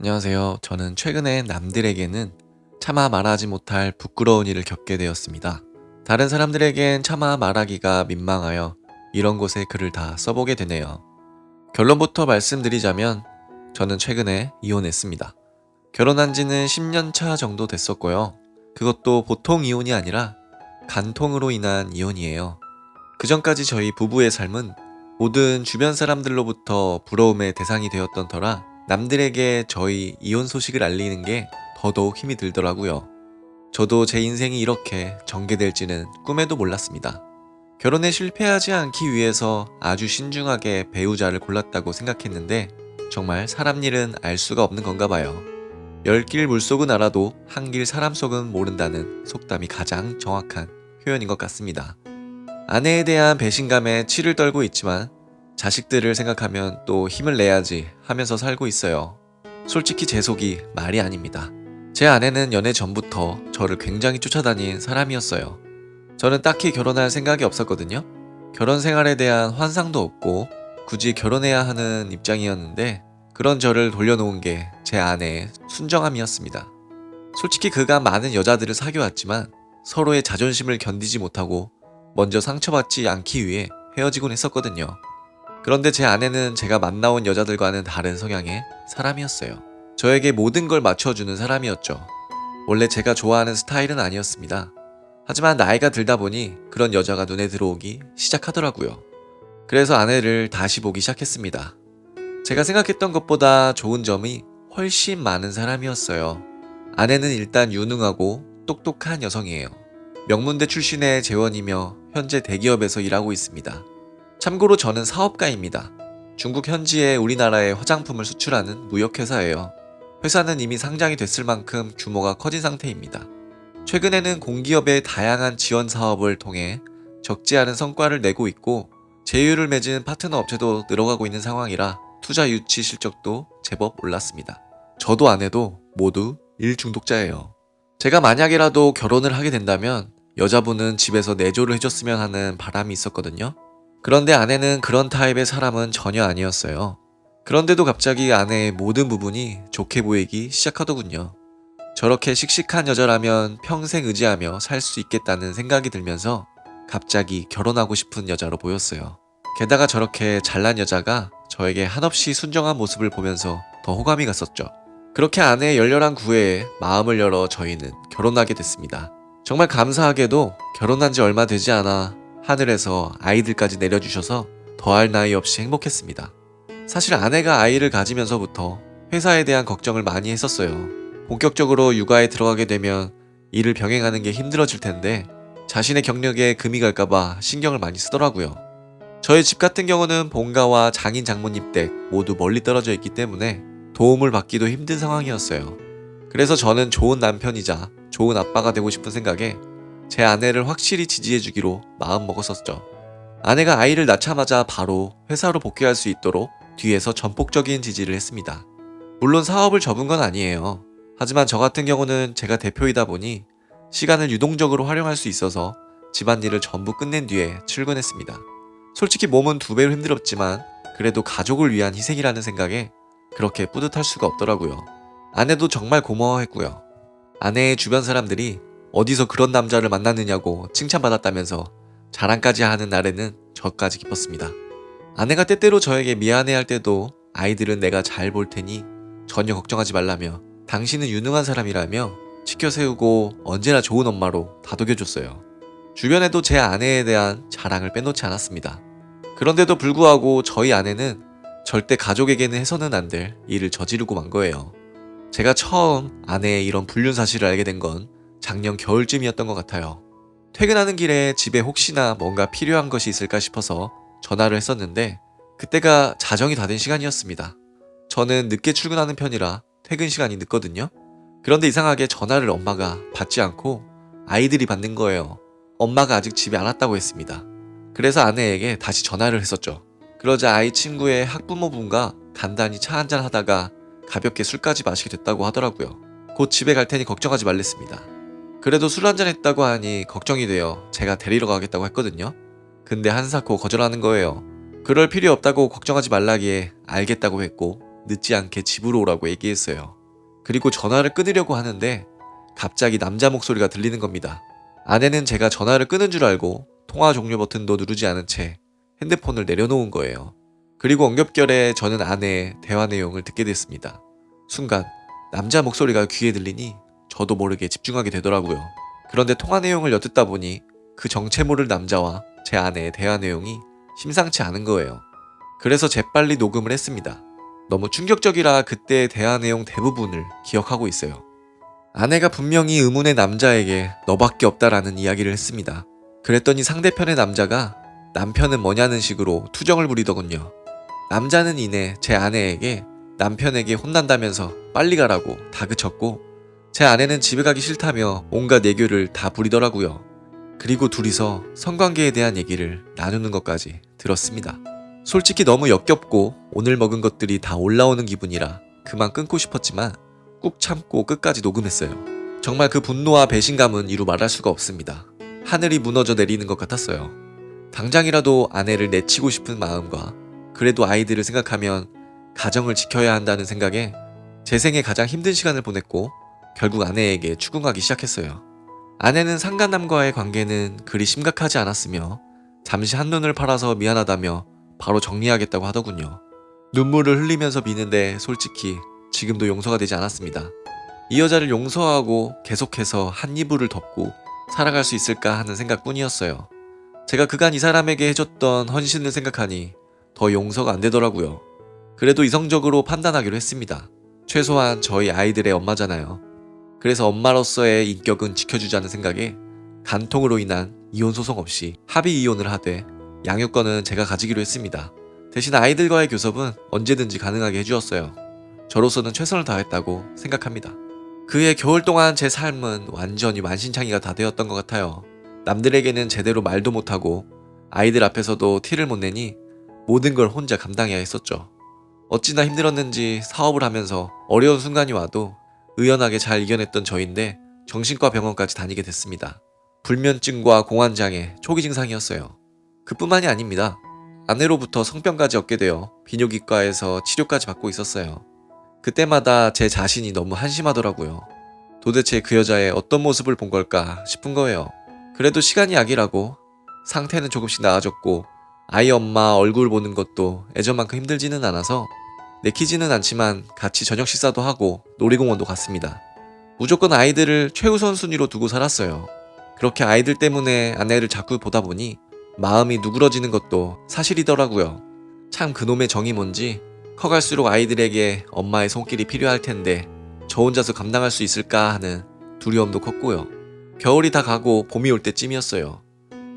안녕하세요. 저는 최근에 남들에게는 차마 말하지 못할 부끄러운 일을 겪게 되었습니다. 다른 사람들에겐 차마 말하기가 민망하여 이런 곳에 글을 다 써보게 되네요. 결론부터 말씀드리자면 저는 최근에 이혼했습니다. 결혼한 지는 10년 차 정도 됐었고요. 그것도 보통 이혼이 아니라 간통으로 인한 이혼이에요. 그전까지 저희 부부의 삶은 모든 주변 사람들로부터 부러움의 대상이 되었던 터라 남들에게 저희 이혼 소식을 알리는 게 더더욱 힘이 들더라고요. 저도 제 인생이 이렇게 전개될지는 꿈에도 몰랐습니다. 결혼에 실패하지 않기 위해서 아주 신중하게 배우자를 골랐다고 생각했는데 정말 사람 일은 알 수가 없는 건가 봐요. 열 길 물속은 알아도 한 길 사람 속은 모른다는 속담이 가장 정확한 표현인 것 같습니다. 아내에 대한 배신감에 치를 떨고 있지만 자식들을 생각하면 또 힘을 내야지 하면서 살고 있어요. 솔직히 제 속이 말이 아닙니다. 제 아내는 연애 전부터 저를 굉장히 쫓아다닌 사람이었어요. 저는 딱히 결혼할 생각이 없었거든요. 결혼 생활에 대한 환상도 없고 굳이 결혼해야 하는 입장이었는데 그런 저를 돌려놓은 게 제 아내의 순정함이었습니다. 솔직히 그가 많은 여자들을 사귀어왔지만 서로의 자존심을 견디지 못하고 먼저 상처받지 않기 위해 헤어지곤 했었거든요. 그런데 제 아내는 제가 만나온 여자들과는 다른 성향의 사람이었어요. 저에게 모든 걸 맞춰주는 사람이었죠. 원래 제가 좋아하는 스타일은 아니었습니다. 하지만 나이가 들다 보니 그런 여자가 눈에 들어오기 시작하더라고요. 그래서 아내를 다시 보기 시작했습니다. 제가 생각했던 것보다 좋은 점이 훨씬 많은 사람이었어요. 아내는 일단 유능하고 똑똑한 여성이에요. 명문대 출신의 재원이며 현재 대기업에서 일하고 있습니다. 참고로 저는 사업가입니다. 중국 현지에 우리나라의 화장품을 수출하는 무역회사예요. 회사는 이미 상장이 됐을 만큼 규모가 커진 상태입니다. 최근에는 공기업의 다양한 지원 사업을 통해 적지 않은 성과를 내고 있고 제휴를 맺은 파트너 업체도 늘어가고 있는 상황이라 투자 유치 실적도 제법 올랐습니다. 저도 아내도 모두 일 중독자예요. 제가 만약이라도 결혼을 하게 된다면 여자분은 집에서 내조를 해줬으면 하는 바람이 있었거든요. 그런데 아내는 그런 타입의 사람은 전혀 아니었어요. 그런데도 갑자기 아내의 모든 부분이 좋게 보이기 시작하더군요. 저렇게 씩씩한 여자라면 평생 의지하며 살 수 있겠다는 생각이 들면서 갑자기 결혼하고 싶은 여자로 보였어요. 게다가 저렇게 잘난 여자가 저에게 한없이 순정한 모습을 보면서 더 호감이 갔었죠. 그렇게 아내의 열렬한 구애에 마음을 열어 저희는 결혼하게 됐습니다. 정말 감사하게도 결혼한 지 얼마 되지 않아 하늘에서 아이들까지 내려주셔서 더할 나위 없이 행복했습니다. 사실 아내가 아이를 가지면서부터 회사에 대한 걱정을 많이 했었어요. 본격적으로 육아에 들어가게 되면 일을 병행하는 게 힘들어질 텐데 자신의 경력에 금이 갈까봐 신경을 많이 쓰더라고요. 저희 집 같은 경우는 본가와 장인 장모님 댁 모두 멀리 떨어져 있기 때문에 도움을 받기도 힘든 상황이었어요. 그래서 저는 좋은 남편이자 좋은 아빠가 되고 싶은 생각에 제 아내를 확실히 지지해주기로 마음먹었었죠. 아내가 아이를 낳자마자 바로 회사로 복귀할 수 있도록 뒤에서 전폭적인 지지를 했습니다. 물론 사업을 접은 건 아니에요. 하지만 저 같은 경우는 제가 대표이다 보니 시간을 유동적으로 활용할 수 있어서 집안일을 전부 끝낸 뒤에 출근했습니다. 솔직히 몸은 2배로 힘들었지만 그래도 가족을 위한 희생이라는 생각에 그렇게 뿌듯할 수가 없더라고요. 아내도 정말 고마워했고요. 아내의 주변 사람들이 어디서 그런 남자를 만났느냐고 칭찬받았다면서 자랑까지 하는 날에는 저까지 기뻤습니다. 아내가 때때로 저에게 미안해할 때도 아이들은 내가 잘 볼 테니 전혀 걱정하지 말라며 당신은 유능한 사람이라며 지켜세우고 언제나 좋은 엄마로 다독여줬어요. 주변에도 제 아내에 대한 자랑을 빼놓지 않았습니다. 그런데도 불구하고 저희 아내는 절대 가족에게는 해서는 안 될 일을 저지르고 만 거예요. 제가 처음 아내의 이런 불륜 사실을 알게 된 건 작년 겨울쯤이었던 것 같아요. 퇴근하는 길에 집에 혹시나 뭔가 필요한 것이 있을까 싶어서 전화를 했었는데 그때가 자정이 다 된 시간이었습니다. 저는 늦게 출근하는 편이라 퇴근 시간이 늦거든요. 그런데 이상하게 전화를 엄마가 받지 않고 아이들이 받는 거예요. 엄마가 아직 집에 안 왔다고 했습니다. 그래서 아내에게 다시 전화를 했었죠. 그러자 아이 친구의 학부모분과 간단히 차 한잔 하다가 가볍게 술까지 마시게 됐다고 하더라고요. 곧 집에 갈 테니 걱정하지 말랬습니다. 그래도 술 한잔 했다고 하니 걱정이 되어 제가 데리러 가겠다고 했거든요. 근데 한사코 거절하는 거예요. 그럴 필요 없다고 걱정하지 말라기에 알겠다고 했고 늦지 않게 집으로 오라고 얘기했어요. 그리고 전화를 끊으려고 하는데 갑자기 남자 목소리가 들리는 겁니다. 아내는 제가 전화를 끊은 줄 알고 통화 종료 버튼도 누르지 않은 채 핸드폰을 내려놓은 거예요. 그리고 엉겹결에 저는 아내의 대화 내용을 듣게 됐습니다. 순간 남자 목소리가 귀에 들리니 저도 모르게 집중하게 되더라고요. 그런데 통화 내용을 엿듣다 보니 그 정체 모를 남자와 제 아내의 대화 내용이 심상치 않은 거예요. 그래서 재빨리 녹음을 했습니다. 너무 충격적이라 그때의 대화 내용 대부분을 기억하고 있어요. 아내가 분명히 의문의 남자에게 너밖에 없다라는 이야기를 했습니다. 그랬더니 상대편의 남자가 남편은 뭐냐는 식으로 투정을 부리더군요. 남자는 이내 제 아내에게 남편에게 혼난다면서 빨리 가라고 다그쳤고 제 아내는 집에 가기 싫다며 온갖 애교를 다 부리더라고요. 그리고 둘이서 성관계에 대한 얘기를 나누는 것까지 들었습니다. 솔직히 너무 역겹고 오늘 먹은 것들이 다 올라오는 기분이라 그만 끊고 싶었지만 꾹 참고 끝까지 녹음했어요. 정말 그 분노와 배신감은 이루 말할 수가 없습니다. 하늘이 무너져 내리는 것 같았어요. 당장이라도 아내를 내치고 싶은 마음과 그래도 아이들을 생각하면 가정을 지켜야 한다는 생각에 제 생에 가장 힘든 시간을 보냈고 결국 아내에게 추궁하기 시작했어요. 아내는 상간남과의 관계는 그리 심각하지 않았으며 잠시 한눈을 팔아서 미안하다며 바로 정리하겠다고 하더군요. 눈물을 흘리면서 비는데 솔직히 지금도 용서가 되지 않았습니다. 이 여자를 용서하고 계속해서 한 이불을 덮고 살아갈 수 있을까 하는 생각뿐이었어요. 제가 그간 이 사람에게 해줬던 헌신을 생각하니 더 용서가 안 되더라고요. 그래도 이성적으로 판단하기로 했습니다. 최소한 저희 아이들의 엄마잖아요. 그래서 엄마로서의 인격은 지켜주자는 생각에 간통으로 인한 이혼 소송 없이 합의 이혼을 하되 양육권은 제가 가지기로 했습니다. 대신 아이들과의 교섭은 언제든지 가능하게 해주었어요. 저로서는 최선을 다했다고 생각합니다. 그해 겨울 동안 제 삶은 완전히 만신창이가 다 되었던 것 같아요. 남들에게는 제대로 말도 못하고 아이들 앞에서도 티를 못 내니 모든 걸 혼자 감당해야 했었죠. 어찌나 힘들었는지 사업을 하면서 어려운 순간이 와도 의연하게 잘 이겨냈던 저인데 정신과 병원까지 다니게 됐습니다. 불면증과 공황장애 초기 증상이었어요. 그뿐만이 아닙니다. 아내로부터 성병까지 얻게 되어 비뇨기과에서 치료까지 받고 있었어요. 그때마다 제 자신이 너무 한심하더라고요. 도대체 그 여자의 어떤 모습을 본 걸까 싶은 거예요. 그래도 시간이 약이라고 상태는 조금씩 나아졌고 아이 엄마 얼굴 보는 것도 예전만큼 힘들지는 않아서 내키지는 않지만 같이 저녁 식사도 하고 놀이공원도 갔습니다. 무조건 아이들을 최우선 순위로 두고 살았어요. 그렇게 아이들 때문에 아내를 자꾸 보다 보니 마음이 누그러지는 것도 사실이더라고요. 참 그놈의 정이 뭔지 커갈수록 아이들에게 엄마의 손길이 필요할 텐데 저 혼자서 감당할 수 있을까 하는 두려움도 컸고요. 겨울이 다 가고 봄이 올 때쯤이었어요.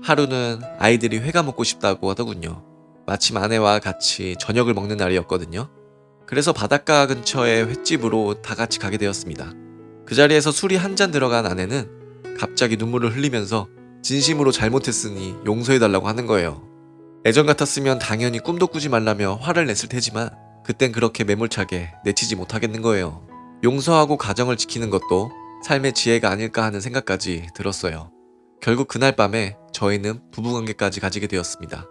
하루는 아이들이 회가 먹고 싶다고 하더군요. 마침 아내와 같이 저녁을 먹는 날이었거든요. 그래서 바닷가 근처의 횟집으로 다 같이 가게 되었습니다. 그 자리에서 술이 한 잔 들어간 아내는 갑자기 눈물을 흘리면서 진심으로 잘못했으니 용서해달라고 하는 거예요. 예전 같았으면 당연히 꿈도 꾸지 말라며 화를 냈을 테지만 그땐 그렇게 매몰차게 내치지 못하겠는 거예요. 용서하고 가정을 지키는 것도 삶의 지혜가 아닐까 하는 생각까지 들었어요. 결국 그날 밤에 저희는 부부관계까지 가지게 되었습니다.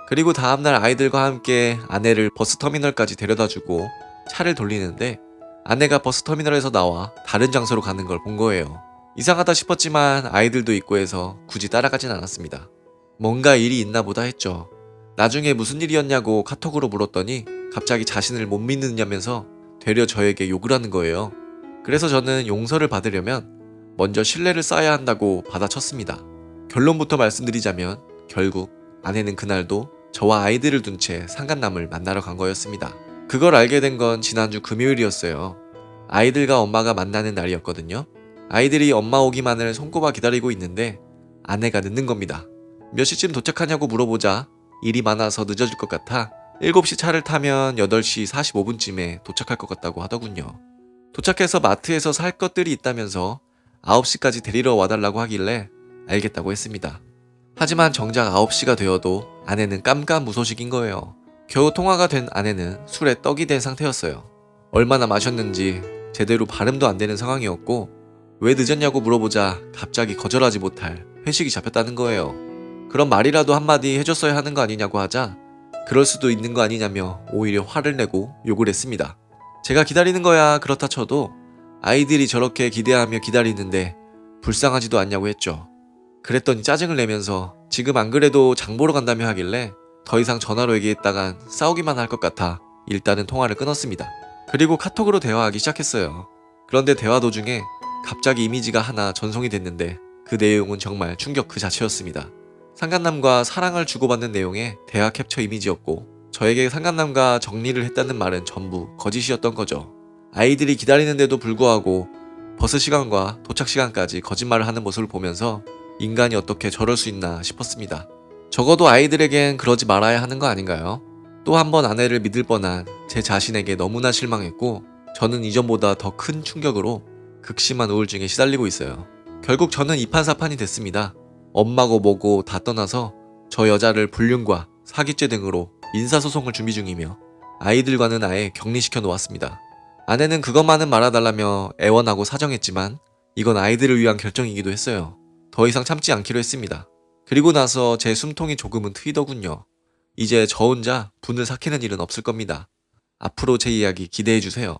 그리고 다음날 아이들과 함께 아내를 버스터미널까지 데려다주고 차를 돌리는데 아내가 버스터미널에서 나와 다른 장소로 가는 걸 본 거예요. 이상하다 싶었지만 아이들도 있고 해서 굳이 따라가진 않았습니다. 뭔가 일이 있나 보다 했죠. 나중에 무슨 일이었냐고 카톡으로 물었더니 갑자기 자신을 못 믿느냐면서 되려 저에게 욕을 하는 거예요. 그래서 저는 용서를 받으려면 먼저 신뢰를 쌓아야 한다고 받아쳤습니다. 결론부터 말씀드리자면 결국 아내는 그날도 저와 아이들을 둔 채 상간남을 만나러 간 거였습니다. 그걸 알게 된 건 지난주 금요일이었어요. 아이들과 엄마가 만나는 날이었거든요. 아이들이 엄마 오기만을 손꼽아 기다리고 있는데 아내가 늦는 겁니다. 몇 시쯤 도착하냐고 물어보자 일이 많아서 늦어질 것 같아 7시 차를 타면 8시 45분쯤에 도착할 것 같다고 하더군요. 도착해서 마트에서 살 것들이 있다면서 9시까지 데리러 와달라고 하길래 알겠다고 했습니다. 하지만 정작 9시가 되어도 아내는 깜깜무소식인 거예요. 겨우 통화가 된 아내는 술에 떡이 된 상태였어요. 얼마나 마셨는지 제대로 발음도 안 되는 상황이었고 왜 늦었냐고 물어보자 갑자기 거절하지 못할 회식이 잡혔다는 거예요. 그럼 말이라도 한마디 해줬어야 하는 거 아니냐고 하자 그럴 수도 있는 거 아니냐며 오히려 화를 내고 욕을 했습니다. 제가 기다리는 거야 그렇다 쳐도 아이들이 저렇게 기대하며 기다리는데 불쌍하지도 않냐고 했죠. 그랬더니 짜증을 내면서 지금 안 그래도 장 보러 간다며 하길래 더 이상 전화로 얘기했다간 싸우기만 할 것 같아 일단은 통화를 끊었습니다. 그리고 카톡으로 대화하기 시작했어요. 그런데 대화 도중에 갑자기 이미지가 하나 전송이 됐는데 그 내용은 정말 충격 그 자체였습니다. 상간남과 사랑을 주고받는 내용의 대화 캡처 이미지였고 저에게 상간남과 정리를 했다는 말은 전부 거짓이었던 거죠. 아이들이 기다리는데도 불구하고 버스 시간과 도착 시간까지 거짓말을 하는 모습을 보면서 인간이 어떻게 저럴 수 있나 싶었습니다. 적어도 아이들에겐 그러지 말아야 하는 거 아닌가요? 또 한 번 아내를 믿을 뻔한 제 자신에게 너무나 실망했고 저는 이전보다 더 큰 충격으로 극심한 우울증에 시달리고 있어요. 결국 저는 이판사판이 됐습니다. 엄마고 뭐고 다 떠나서 저 여자를 불륜과 사기죄 등으로 민사소송을 준비 중이며 아이들과는 아예 격리시켜 놓았습니다. 아내는 그것만은 말아달라며 애원하고 사정했지만 이건 아이들을 위한 결정이기도 했어요. 더 이상 참지 않기로 했습니다. 그리고 나서 제 숨통이 조금은 트이더군요. 이제 저 혼자 분을 삭히는 일은 없을 겁니다. 앞으로 제 이야기 기대해주세요.